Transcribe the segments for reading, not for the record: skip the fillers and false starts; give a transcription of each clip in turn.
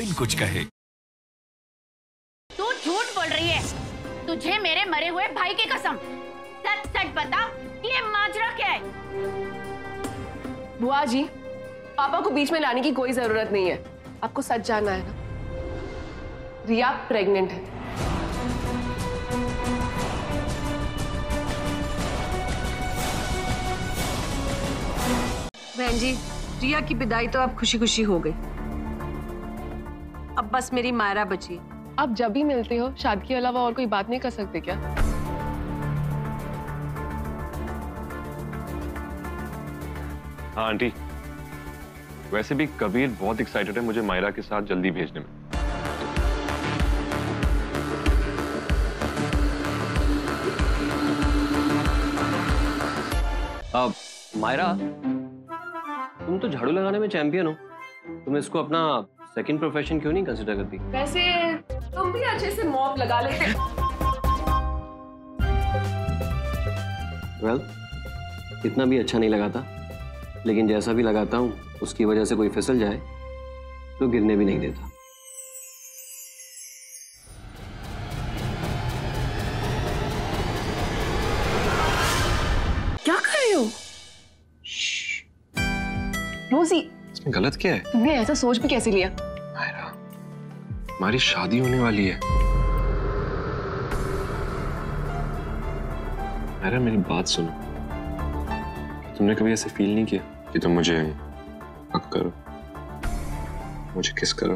बिन कुछ कहे। तू झूठ बोल रही है। तुझे मेरे मरे हुए भाई की कसम, सच सच बता कि ये माजरा क्या है। बुआ जी, पापा को बीच में लाने की कोई जरूरत नहीं है। आपको सच जानना है ना, रिया प्रेग्नेंट है। बहन जी, रिया की विदाई तो अब खुशी खुशी हो गई। अब बस मेरी मायरा बची। आप जब भी मिलते हो शादी के अलावा और कोई बात नहीं कर सकते क्या? हाँ आंटी, वैसे भी कबीर बहुत एक्साइटेड है मुझे मायरा के साथ जल्दी भेजने में। अब मायरा, तुम तो झाड़ू लगाने में चैंपियन हो, तुम इसको अपना सेकंड प्रोफेशन क्यों नहीं कंसिडर करती? वैसे तुम भी अच्छे से मॉप लगा लेते। वेल, इतना भी अच्छा नहीं लगाता, लेकिन जैसा भी लगाता हूँ उसकी वजह से कोई फिसल जाए तो गिरने भी नहीं देता। क्या कर रहे हो? रोजी, इसमें गलत क्या है? तुमने ऐसा सोच भी कैसे लिया? मायरा, हमारी शादी होने वाली है। मायरा मेरी बात सुनो, तुमने कभी ऐसे फील नहीं किया कि तुम मुझे हक करो, मुझे किस करो?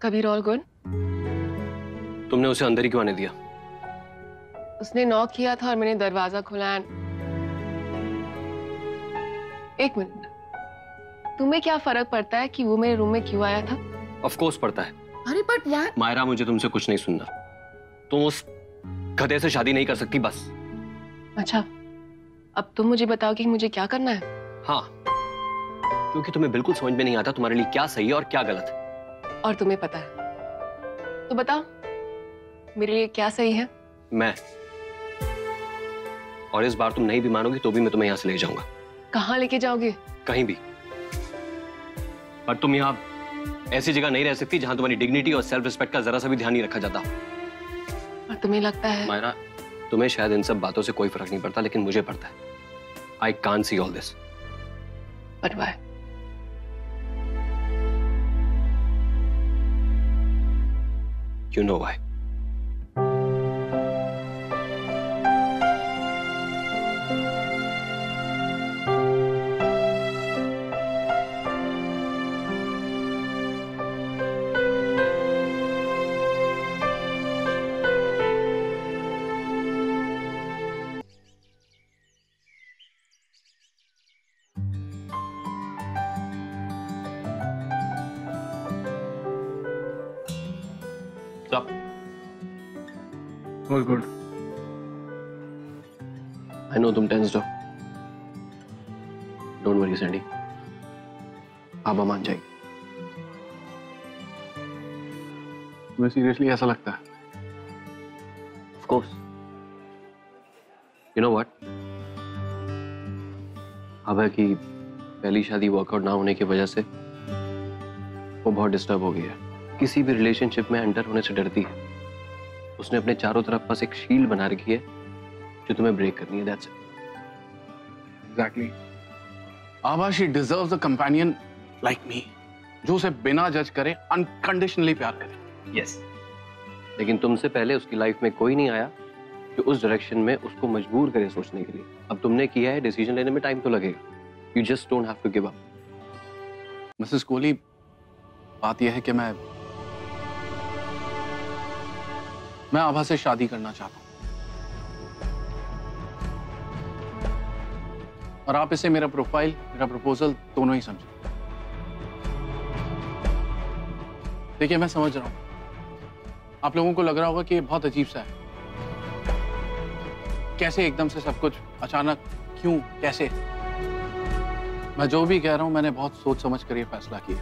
Kabir all good? तुमने उसे अंदर ही क्यों आने दिया? उसने नॉक किया था और मैंने दरवाजा खोला। एक मिनट, तुम्हें क्या फर्क पड़ता है कि वो मेरे रूम में क्यों आया था? ऑफ कोर्स पड़ता है। अरे बट व्हाई? मायरा, मुझे तुमसे कुछ नहीं सुनना। तुम उस गधे से शादी नहीं कर सकती, बस। अच्छा, अब तुम मुझे बताओ कि मुझे क्या करना है? हाँ, क्योंकि तुम्हें बिल्कुल समझ में नहीं आता तुम्हारे लिए क्या सही है और क्या गलत। और तुम्हें पता है, तो बताओ मेरे लिए क्या सही है? मैं, और इस बार तुम नहीं भी मानोगी तो भी मैं तुम्हें यहां से ले जाऊंगा। कहाँ लेके जाओगे? कहीं भी, पर तुम यहाँ ऐसी जगह नहीं रह सकती जहां तुम्हारी डिग्निटी और सेल्फ रिस्पेक्ट का जरा सा भी ध्यान नहीं रखा जाता। और तुम्हें लगता है? मायरा, तुम्हें शायद इन सब बातों से कोई फर्क नहीं पड़ता, लेकिन मुझे पड़ता है। I can't see all this. But why? You know why. Stop. All good. I know तुम टेंस्ड हो। Don't worry, Sandy. आबा मान जाएगी। तुम्हें सीरियसली ऐसा लगता है? Of course. You know what? आबा की पहली शादी वर्कआउट ना होने की वजह से वो बहुत डिस्टर्ब हो गई है। किसी भी रिलेशनशिप में एंटर होने से डरती है। उसने अपने चारों तरफ बस एक शील्ड बना रखी है जो तुम्हें ब्रेक करनी है। That's it. Exactly. Abha, she deserves a companion like me, जो उसे बिना जज करे अनकंडीशनली प्यार करे। Yes. लेकिन तुमसे पहले उसकी लाइफ में कोई नहीं आया जो उस डायरेक्शन में उसको मजबूर करे सोचने के लिए। अब तुमने किया है, डिसीजन लेने में टाइम तो लगेगा। You just don't have to give up. Mrs Kohli, बात यह है कि मैं आभा से शादी करना चाहता हूं, और आप इसे मेरा प्रोफाइल, मेरा प्रपोजल दोनों ही समझें। देखिए, मैं समझ रहा हूं आप लोगों को लग रहा होगा कि ये बहुत अजीब सा है। कैसे एकदम से सब कुछ अचानक, क्यों, कैसे? मैं जो भी कह रहा हूं मैंने बहुत सोच समझ कर ये फैसला किया।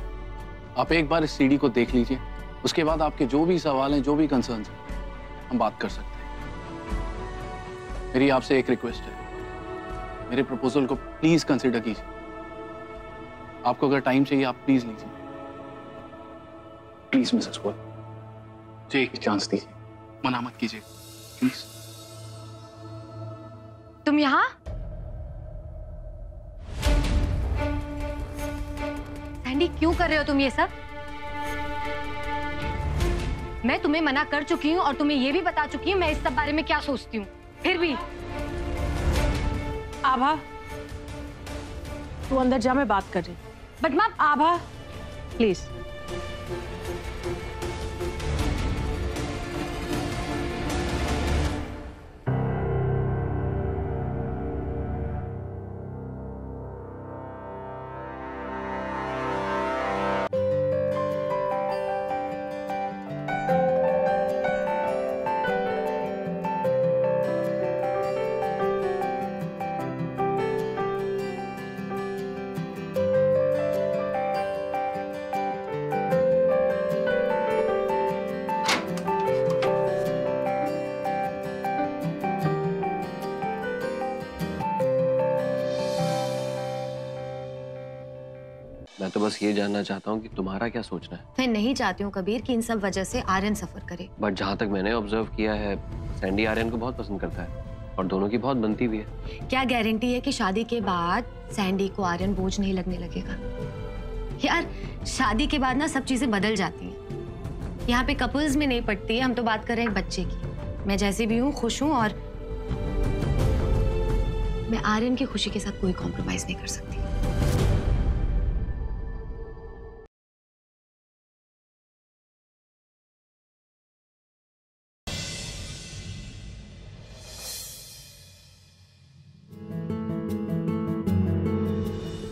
आप एक बार इस सीडी को देख लीजिए, उसके बाद आपके जो भी सवाल हैं, जो भी कंसर्न्स हैं, हम बात कर सकते हैं। मेरी आपसे एक रिक्वेस्ट है, मेरे प्रपोजल को प्लीज कंसिडर कीजिए। आपको अगर टाइम चाहिए आप प्लीज लीजिए। प्लीज मिसेस पॉल, मुझे एक चांस दीजिए, मना मत कीजिए प्लीज। तुम यहाँ? सैंडी, क्यों कर रहे हो तुम ये सब? मैं तुम्हें मना कर चुकी हूँ और तुम्हें ये भी बता चुकी हूँ मैं इस सब बारे में क्या सोचती हूँ, फिर भी। आभा, तू अंदर जा, मैं बात कर रही। बट माँ, आभा प्लीज। मैं तो बस ये जानना चाहता हूँ कि तुम्हारा क्या सोचना है। मैं नहीं चाहती हूँ कबीर कि इन सब वजह से आर्यन सफर करे। बट जहाँ तक मैंने ऑब्जर्व किया है, सैंडी आर्यन को बहुत पसंद करता है और दोनों की बहुत बनती भी है। क्या गारंटी है कि शादी के बाद सैंडी को आर्यन बोझ नहीं लगने लगेगा? यार, शादी के बाद ना सब चीजें बदल जाती हैं। यहाँ पे कपल्स में नहीं पड़ती है, हम तो बात कर रहे हैं बच्चे की। मैं जैसे भी हूँ खुश हूँ और मैं आर्यन की खुशी के साथ कोई कॉम्प्रोमाइज नहीं कर सकती।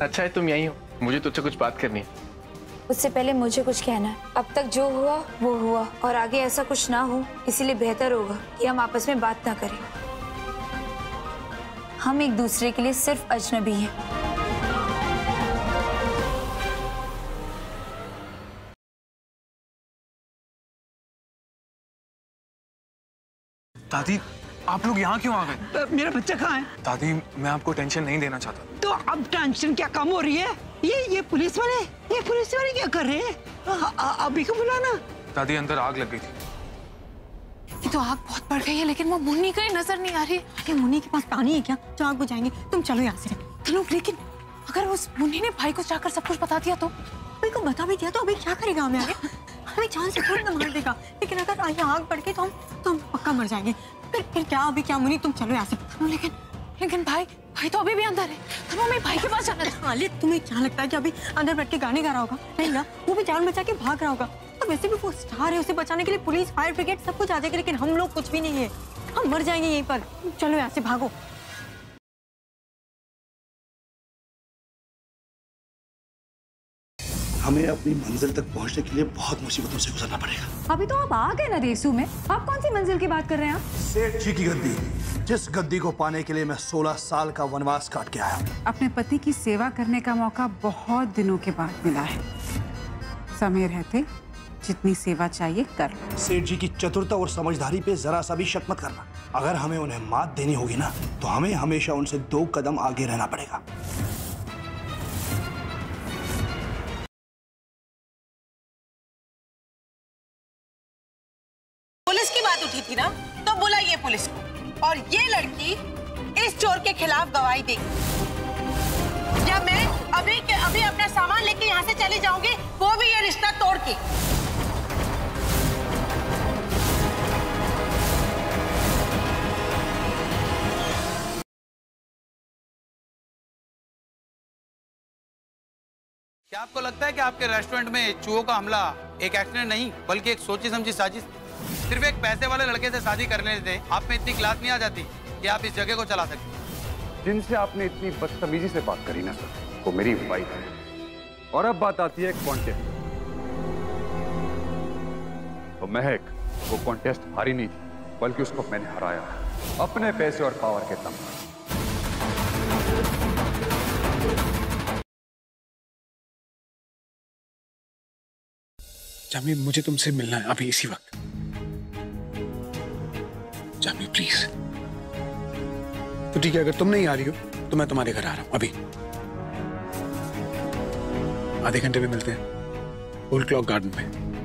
अच्छा है तुम यहीं हो, मुझे तुझसे कुछ बात करनी है। उससे पहले मुझे कुछ कहना है। अब तक जो हुआ वो हुआ और आगे ऐसा कुछ ना हो, इसीलिए बेहतर होगा कि हम आपस में बात ना करें। हम एक दूसरे के लिए सिर्फ अजनबी हैं। दादी, आप लोग यहाँ क्यों आ गए? मेरा बच्चा कहाँ है? दादी, मैं आपको टेंशन नहीं देना चाहता। तो अब टेंशन क्या कम हो रही है? ये पुलिस वाले क्या कर रहे हैं? अभी को बुलाना। दादी, अंदर आग लग गई थी। ये तो आग बहुत बढ़ गई है, लेकिन वो मुन्नी कहीं नजर नहीं आ रही। अरे मुन्नी के पास पानी है क्या जो आग बुझाएंगे? तुम चलो यहाँ से। चलो, लेकिन अगर उस मुन्नी ने भाई को जाकर सब कुछ बता दिया तो? भाई को बता भी दिया तो अभी क्या करेगा? हमें आगे हमें जान से थोड़ी ना मार देगा, लेकिन अगर आग बढ़ गई तो हम पक्का मर जाएंगे। फिर क्या? अभी क्या मुन्नी, तुम चलो यहाँ से। लेकिन भाई तो अभी भी अंदर है। तो हमें भाई के पास जाना है। खालिद, तुम्हें क्या लगता है कि अभी अंदर बैठ के गाने गा रहा होगा? नहीं ना, वो भी जान बचा के भाग रहा होगा। तो वैसे भी वो स्टार है, उसे बचाने के लिए पुलिस, फायर ब्रिगेड सब कुछ आ जाएगा, लेकिन हम लोग कुछ भी नहीं है। हम मर जाएंगे यहीं पर। चलो यहाँ से भागो। हमें अपनी मंजिल तक पहुंचने के लिए बहुत मुसीबतों से गुजरना पड़ेगा। अभी तो आप आ गए ना देसू में। आप कौन सी मंजिल की बात कर रहे हैं? आप सेठ जी की गद्दी, जिस गद्दी को पाने के लिए मैं 16 साल का वनवास काट के आया। अपने पति की सेवा करने का मौका बहुत दिनों के बाद मिला है। समय रहते जितनी सेवा चाहिए कर लो। सेठ जी की चतुरता और समझदारी पे जरा सा भी शक मत करना। अगर हमें उन्हें मात देनी होगी ना, तो हमें हमेशा उनसे 2 कदम आगे रहना पड़ेगा। पुलिस की बात उठी थी ना, तो बुलाइए पुलिस को, और ये लड़की इस चोर के खिलाफ गवाही देगी। या मैं अभी के अभी अपना सामान लेके यहाँ से चली जाऊंगी, वो भी ये रिश्ता तोड़ के। क्या आपको लगता है कि आपके रेस्टोरेंट में चूहों का हमला एक एक्सीडेंट नहीं बल्कि एक सोची समझी साजिश? सिर्फ एक पैसे वाले लड़के से शादी करने से आप में इतनी क्लास नहीं आ जाती कि आप इस जगह को चला सकते? जिनसे आपने इतनी बदतमीजी से बात करी ना सर, वो मेरी वाइफ है। और अब बात आती है कॉन्टेस्ट। तो महक वो कॉन्टेस्ट हारी नहीं थी, बल्कि उसको मैंने हराया अपने पैसे और पावर के दम पर। जामी, मुझे तुमसे मिलना है अभी इसी वक्त। जामी प्लीज। तो ठीक है, अगर तुम नहीं आ रही हो तो मैं तुम्हारे घर आ रहा हूँ अभी। आधे घंटे में मिलते हैं, ओल्ड क्लॉक गार्डन में।